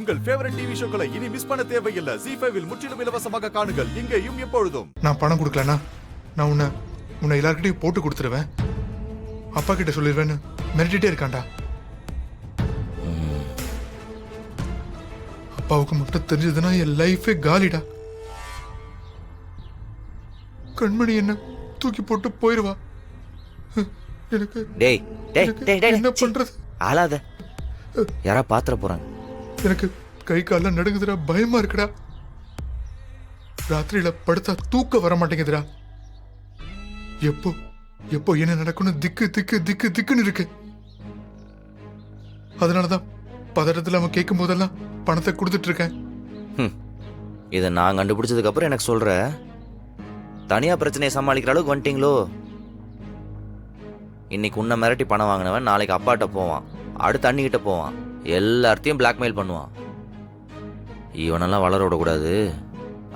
உங்கள் favourite TV ஷோக்களை இனி miss பண்ண தேவையில்லை. ZEE5 இல் முற்றிலும் இலவசமாக காணுங்கள், இங்கேயும் எப்பொழுதும். நான் பணம் கொடுக்கலனா நான் உன்னை எல்லார்கிட்டையும் போட்டு கொடுத்துருவேன். அப்பா கிட்ட சொல்லிடுவேன்னு மிரட்டிட்டே இருக்காண்டா. அப்பாவுக்கு மட்டும் தெரிஞ்சதுன்னா என் லைஃபே காலிடா. கண்மணி என்ன தூக்கி போட்டு போயிருவா. எனக்கு டேய் டேய் டேய் டேய் என்ன பண்றது? ஆளாத, யாரா பாத்திர போறாங்க. எனக்கு கை கால நடுங்குதுடா, பயமா இருக்குடா. ராத்திரியில படுத்தா தூக்க வர மாட்டேங்குதுடா. எப்போ எப்போ என்ன நடக்கணும் திக்கு திக்கு திக்கு திக்குன்னு இருக்கு. அதனாலதான் பதட்டத்துல அவன் கேட்கும் போதெல்லாம் பணத்தை கொடுத்துட்டு இருக்கேன். இதை நான் கண்டுபிடிச்சதுக்கு அப்புறம் எனக்கு சொல்ற, தனியா பிரச்சனையை சமாளிக்கிற அளவுக்கு வந்துட்டீங்களோ? இன்னைக்கு உன்னை மிரட்டி பணம் வாங்கினவன் நாளைக்கு அப்பாட்ட போவான், அடுத்து அண்ணிக்கிட்ட போவான், எல்லார்த்தையும் பிளாக்மெயில் பண்ணுவான். இவனெல்லாம் வளர விடக்கூடாது,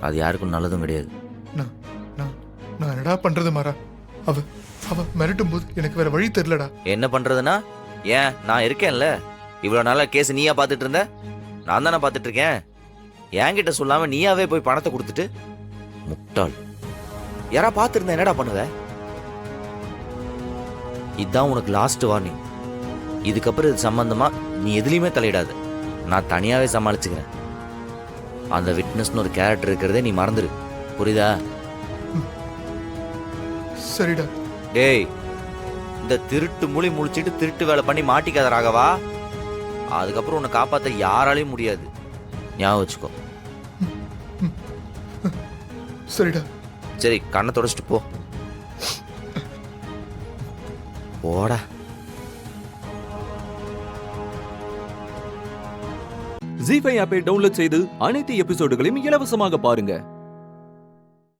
அது யாருக்கும் நல்லதும் கிடையாது. நான் என்னடா பண்றது மாறா? அவ மிரட்டும் போது எனக்கு வேற வழி தெரியலடா. என்ன பண்றதுன்னா, ஏன் நான் இருக்கேன்ல, இவ்வளவு நாளா கேஸ் நீயா பாத்துட்டு இருந்த, நான் தானே பாத்துட்டு இருக்கேன். என்கிட்ட சொல்லாம நீயாவே போய் பணத்தை கொடுத்துட்டு, முட்டாள். யாரா பாத்துருந்தா என்னடா பண்ணுவ? இதுதான் உனக்கு லாஸ்ட் வார்னிங். இதுக்கப்புறம் இது சம்பந்தமா நீ எதுலையுமே தலையிடாத. நான் தனியாவே சமாளிச்சுக்கிறேன். அந்த விட்னஸ்னு ஒரு கேரக்டர் இருக்கிறதே நீ மறந்துரு, புரியுதா? சரிடா. டேய், இந்த திருட்டு மொழி முழிச்சிட்டு திருட்டு வேலை பண்ணி மாட்டிக்காத ராகவா. அதுக்கப்புறம் உன்னை காப்பாற்ற யாராலையும் முடியாது, ஞாபகம் வச்சுக்கோ. சரிடா. சரி, கண்ணை தொடச்சிட்டு போ. போடா. ZEE5 ஆப்பை டவுன்லோட் செய்து அனைத்து எபிசோடுகளையும் இலவசமாக பாருங்க.